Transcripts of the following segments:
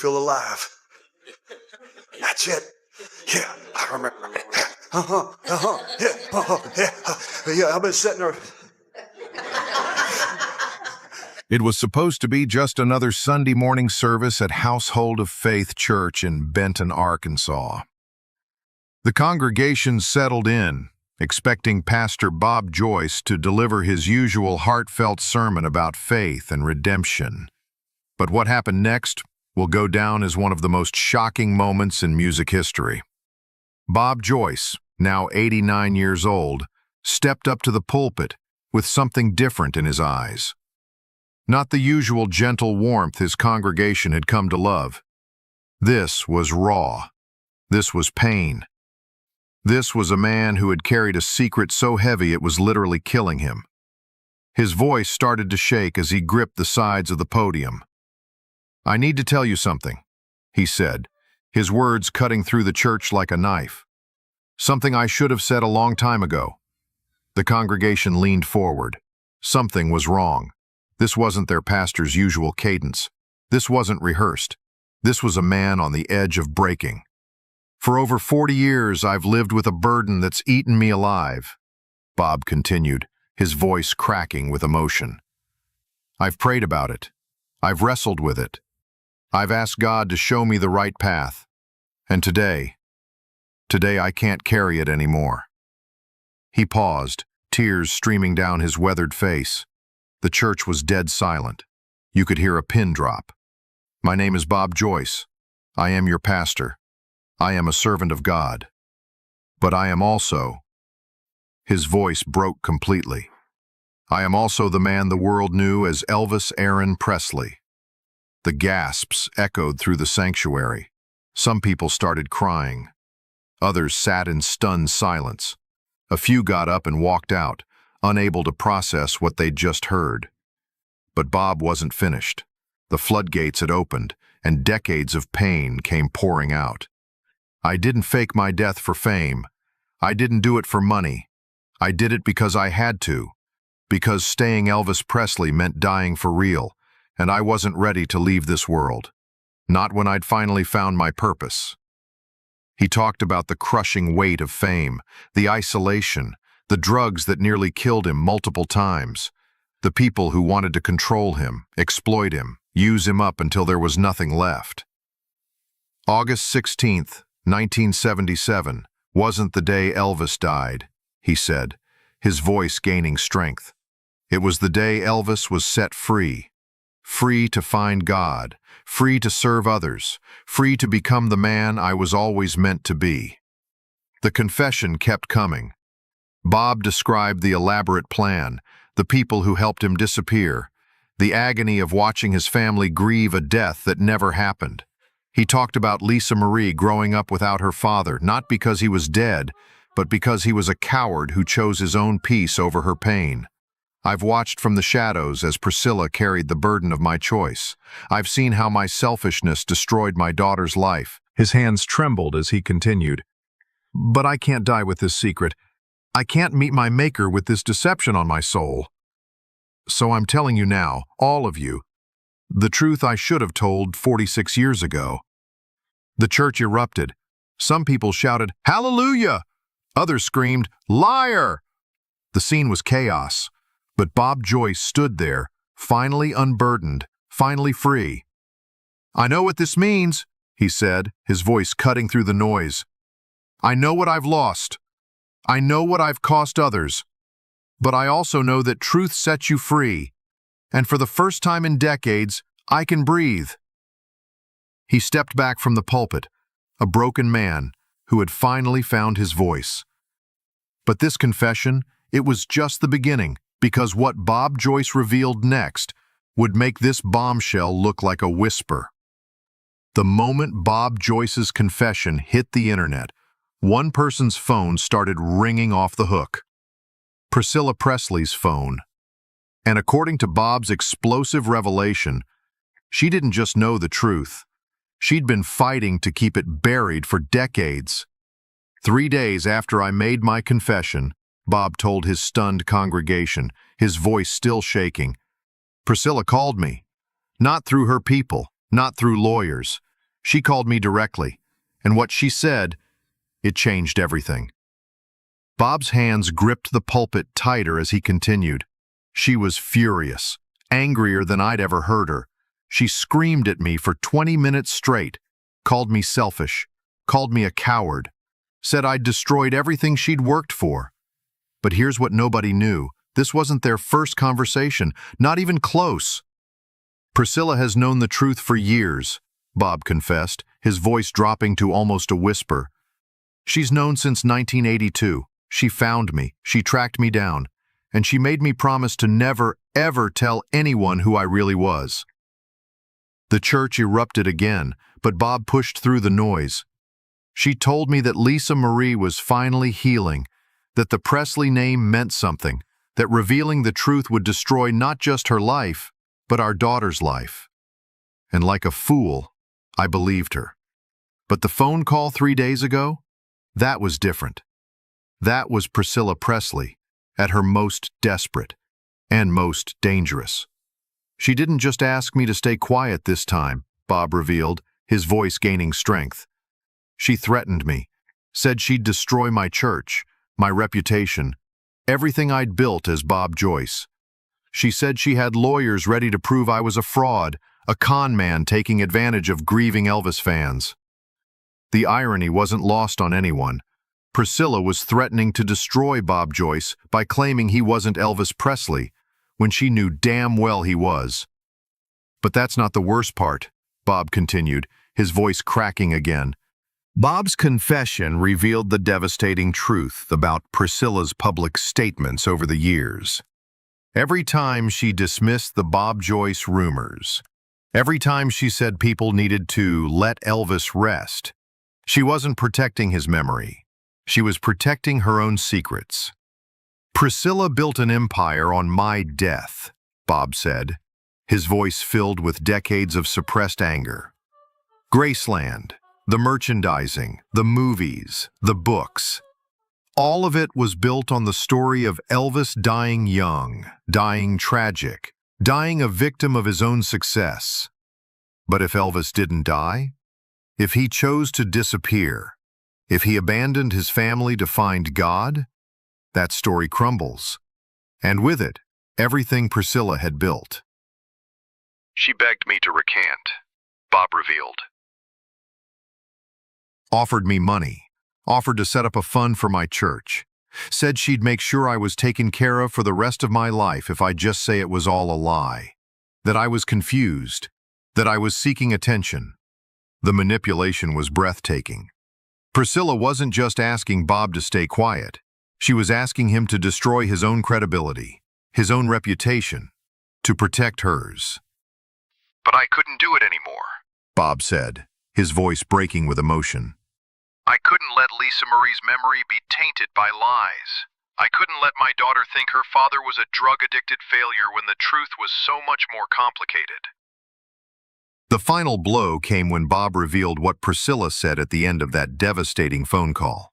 feel alive. That's it. Yeah, I remember. Yeah, I've been sitting there. It was supposed to be just another Sunday morning service at Household of Faith Church in Benton, Arkansas. The congregation settled in, expecting Pastor Bob Joyce to deliver his usual heartfelt sermon about faith and redemption. But what happened next will go down as one of the most shocking moments in music history. Bob Joyce, now 89 years old, stepped up to the pulpit with something different in his eyes. Not the usual gentle warmth his congregation had come to love. This was raw. This was pain. This was a man who had carried a secret so heavy it was literally killing him. His voice started to shake as he gripped the sides of the podium. "I need to tell you something," he said, his words cutting through the church like a knife. "Something I should have said a long time ago." The congregation leaned forward. Something was wrong. This wasn't their pastor's usual cadence. This wasn't rehearsed. This was a man on the edge of breaking. "For over 40 years, I've lived with a burden that's eaten me alive," Bob continued, his voice cracking with emotion. "I've prayed about it. I've wrestled with it. I've asked God to show me the right path. And today I can't carry it anymore." He paused, tears streaming down his weathered face. The church was dead silent. You could hear a pin drop. "My name is Bob Joyce. I am your pastor. I am a servant of God. But I am also—" His voice broke completely. "I am also the man the world knew as Elvis Aaron Presley." The gasps echoed through the sanctuary. Some people started crying. Others sat in stunned silence. A few got up and walked out, unable to process what they'd just heard. But Bob wasn't finished. The floodgates had opened, and decades of pain came pouring out. "I didn't fake my death for fame. I didn't do it for money. I did it because I had to. Because staying Elvis Presley meant dying for real, and I wasn't ready to leave this world. Not when I'd finally found my purpose." He talked about the crushing weight of fame, the isolation, the drugs that nearly killed him multiple times, the people who wanted to control him, exploit him, use him up until there was nothing left. "August 16th, 1977, wasn't the day Elvis died," he said, his voice gaining strength. "It was the day Elvis was set free. Free to find God, free to serve others, free to become the man I was always meant to be." The confession kept coming. Bob described the elaborate plan, the people who helped him disappear, the agony of watching his family grieve a death that never happened. He talked about Lisa Marie growing up without her father, not because he was dead, but because he was a coward who chose his own peace over her pain. "I've watched from the shadows as Priscilla carried the burden of my choice. I've seen how my selfishness destroyed my daughter's life." His hands trembled as he continued. "But I can't die with this secret. I can't meet my maker with this deception on my soul. So I'm telling you now, all of you, the truth I should have told 46 years ago." The church erupted. Some people shouted, "Hallelujah!" Others screamed, "Liar!" The scene was chaos, but Bob Joyce stood there, finally unburdened, finally free. "I know what this means," he said, his voice cutting through the noise. "I know what I've lost. I know what I've cost others. But I also know that truth sets you free. And for the first time in decades, I can breathe." He stepped back from the pulpit, a broken man who had finally found his voice. But this confession, it was just the beginning, because what Bob Joyce revealed next would make this bombshell look like a whisper. The moment Bob Joyce's confession hit the internet, one person's phone started ringing off the hook. Priscilla Presley's phone. And according to Bob's explosive revelation, she didn't just know the truth. She'd been fighting to keep it buried for decades. 3 days after I made my confession, Bob told his stunned congregation, his voice still shaking, Priscilla called me. Not through her people, not through lawyers, She called me directly, and what she said, it changed everything. Bob's hands gripped the pulpit tighter as he continued. She was furious, angrier than I'd ever heard her. She screamed at me for 20 minutes straight, called me selfish, called me a coward, said I'd destroyed everything she'd worked for. But here's what nobody knew. This wasn't their first conversation, not even close. Priscilla has known the truth for years, Bob confessed, his voice dropping to almost a whisper. She's known since 1982. She found me, she tracked me down, and she made me promise to never, ever tell anyone who I really was. The church erupted again, but Bob pushed through the noise. She told me that Lisa Marie was finally healing, that the Presley name meant something, that revealing the truth would destroy not just her life, but our daughter's life. And like a fool, I believed her. But the phone call 3 days ago? That was different. That was Priscilla Presley, at her most desperate and most dangerous. She didn't just ask me to stay quiet this time, Bob revealed, his voice gaining strength. She threatened me, said she'd destroy my church, my reputation, everything I'd built as Bob Joyce. She said she had lawyers ready to prove I was a fraud, a con man taking advantage of grieving Elvis fans. The irony wasn't lost on anyone. Priscilla was threatening to destroy Bob Joyce by claiming he wasn't Elvis Presley, when she knew damn well he was. But that's not the worst part, Bob continued, his voice cracking again. Bob's confession revealed the devastating truth about Priscilla's public statements over the years. Every time she dismissed the Bob Joyce rumors, every time she said people needed to let Elvis rest, she wasn't protecting his memory. She was protecting her own secrets. Priscilla built an empire on my death, Bob said, his voice filled with decades of suppressed anger. Graceland, the merchandising, the movies, the books, all of it was built on the story of Elvis dying young, dying tragic, dying a victim of his own success. But if Elvis didn't die, if he chose to disappear, if he abandoned his family to find God, that story crumbles. And with it, everything Priscilla had built. She begged me to recant, Bob revealed. Offered me money, offered to set up a fund for my church, said she'd make sure I was taken care of for the rest of my life if I just say it was all a lie, that I was confused, that I was seeking attention. The manipulation was breathtaking. Priscilla wasn't just asking Bob to stay quiet. She was asking him to destroy his own credibility, his own reputation, to protect hers. But I couldn't do it anymore, Bob said, his voice breaking with emotion. I couldn't let Lisa Marie's memory be tainted by lies. I couldn't let my daughter think her father was a drug-addicted failure when the truth was so much more complicated. The final blow came when Bob revealed what Priscilla said at the end of that devastating phone call.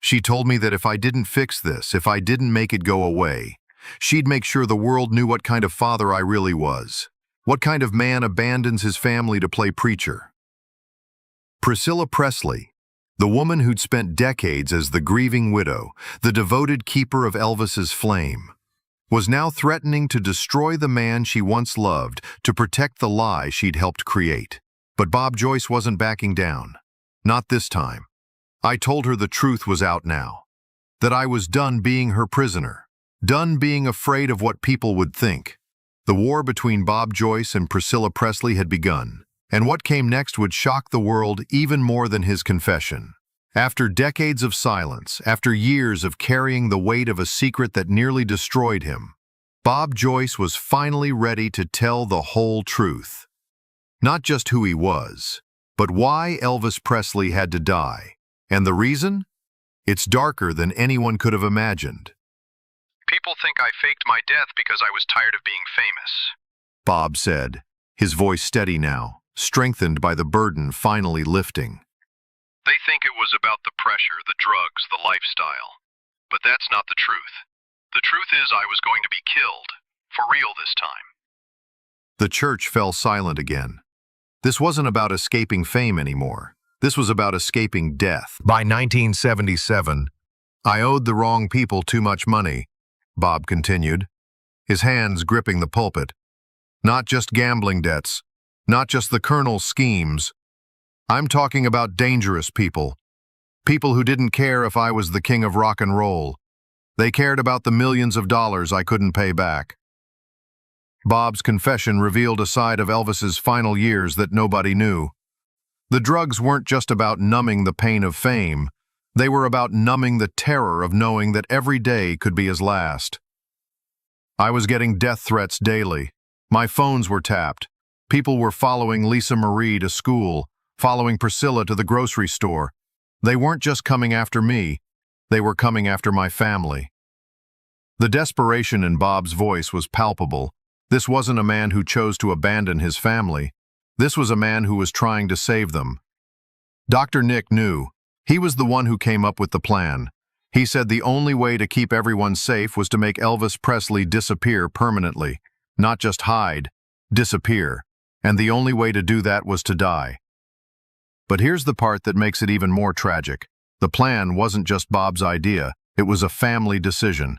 She told me that if I didn't fix this, if I didn't make it go away, she'd make sure the world knew what kind of father I really was, what kind of man abandons his family to play preacher. Priscilla Presley, the woman who'd spent decades as the grieving widow, the devoted keeper of Elvis's flame, was now threatening to destroy the man she once loved to protect the lie she'd helped create. But Bob Joyce wasn't backing down. Not this time. I told her the truth was out now, that I was done being her prisoner, done being afraid of what people would think. The war between Bob Joyce and Priscilla Presley had begun, and what came next would shock the world even more than his confession. After decades of silence, after years of carrying the weight of a secret that nearly destroyed him, Bob Joyce was finally ready to tell the whole truth. Not just who he was, but why Elvis Presley had to die. And the reason? It's darker than anyone could have imagined. People think I faked my death because I was tired of being famous, Bob said, his voice steady now, strengthened by the burden finally lifting. They think it was about the pressure, the drugs, the lifestyle. But that's not the truth. The truth is I was going to be killed, for real this time. The church fell silent again. This wasn't about escaping fame anymore. This was about escaping death. By 1977, I owed the wrong people too much money, Bob continued, his hands gripping the pulpit. Not just gambling debts, not just the colonel's schemes. I'm talking about dangerous people. People who didn't care if I was the king of rock and roll. They cared about the millions of dollars I couldn't pay back. Bob's confession revealed a side of Elvis's final years that nobody knew. The drugs weren't just about numbing the pain of fame. They were about numbing the terror of knowing that every day could be his last. I was getting death threats daily. My phones were tapped. People were following Lisa Marie to school, following Priscilla to the grocery store. They weren't just coming after me. They were coming after my family. The desperation in Bob's voice was palpable. This wasn't a man who chose to abandon his family. This was a man who was trying to save them. Dr. Nick knew. He was the one who came up with the plan. He said the only way to keep everyone safe was to make Elvis Presley disappear permanently. Not just hide, disappear. And the only way to do that was to die. But here's the part that makes it even more tragic. The plan wasn't just Bob's idea. It was a family decision.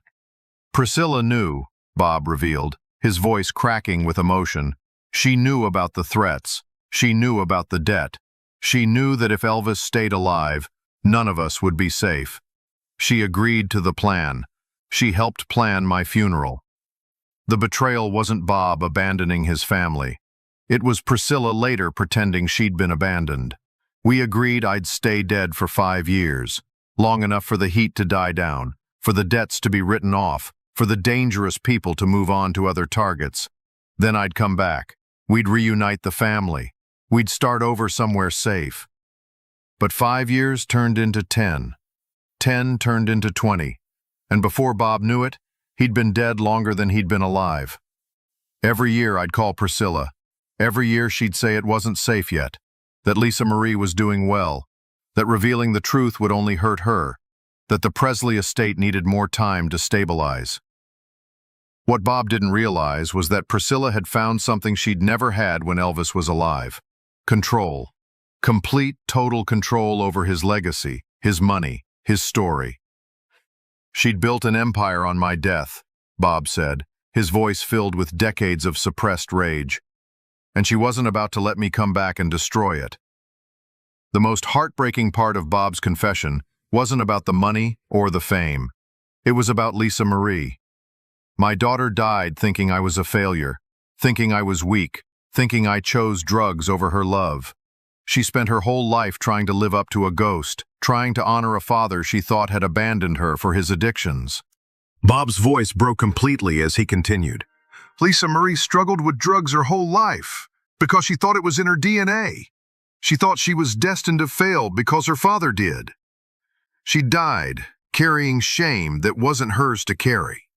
Priscilla knew, Bob revealed, his voice cracking with emotion. She knew about the threats. She knew about the debt. She knew that if Elvis stayed alive, none of us would be safe. She agreed to the plan. She helped plan my funeral. The betrayal wasn't Bob abandoning his family. It was Priscilla later pretending she'd been abandoned. We agreed I'd stay dead for 5 years, long enough for the heat to die down, for the debts to be written off, for the dangerous people to move on to other targets. Then I'd come back. We'd reunite the family. We'd start over somewhere safe. But 5 years turned into 10. 10 turned into 20. And before Bob knew it, he'd been dead longer than he'd been alive. Every year I'd call Priscilla. Every year she'd say it wasn't safe yet, that Lisa Marie was doing well, that revealing the truth would only hurt her, that the Presley estate needed more time to stabilize. What Bob didn't realize was that Priscilla had found something she'd never had when Elvis was alive. Control. Complete, total control over his legacy, his money, his story. She'd built an empire on my death, Bob said, his voice filled with decades of suppressed rage. And she wasn't about to let me come back and destroy it. The most heartbreaking part of Bob's confession wasn't about the money or the fame. It was about Lisa Marie. My daughter died thinking I was a failure, thinking I was weak, thinking I chose drugs over her love. She spent her whole life trying to live up to a ghost, trying to honor a father she thought had abandoned her for his addictions. Bob's voice broke completely as he continued. Lisa Marie struggled with drugs her whole life because she thought it was in her DNA. She thought she was destined to fail because her father did. She died carrying shame that wasn't hers to carry.